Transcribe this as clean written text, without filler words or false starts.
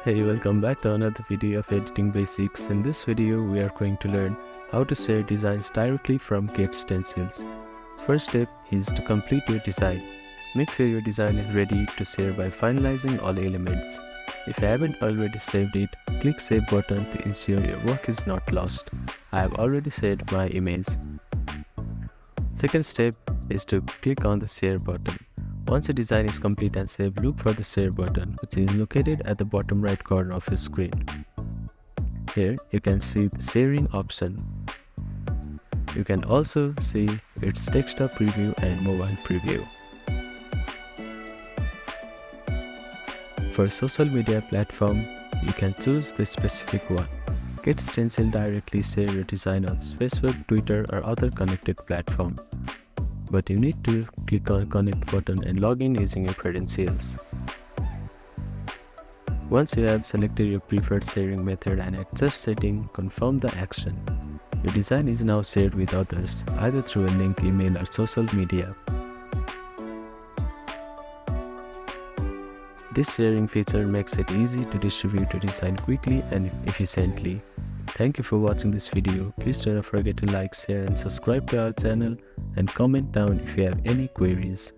Hey, welcome back to another video of editing basics. In this video, we are going to learn how to share designs directly from GetStencils. First step is to complete your design. Make sure your design is ready to share by finalizing all elements. If you haven't already saved it, click Save button to ensure your work is not lost. I have already saved my image. Second step is to click on the Share button. Once your design is complete and saved, look for the Share button, which is located at the bottom right corner of your screen. Here, you can see the sharing option. You can also see its desktop preview and mobile preview. For social media platform, you can choose the specific one. GetStencil directly share your design on Facebook, Twitter, or other connected platform. But you need to click on Connect button and log in using your credentials. Once you have selected your preferred sharing method and adjust setting, confirm the action. Your design is now shared with others, either through a link, email, or social media. This sharing feature makes it easy to distribute your design quickly and efficiently. Thank you for watching this video. Please do not forget to like, share, and subscribe to our channel, and comment down if you have any queries.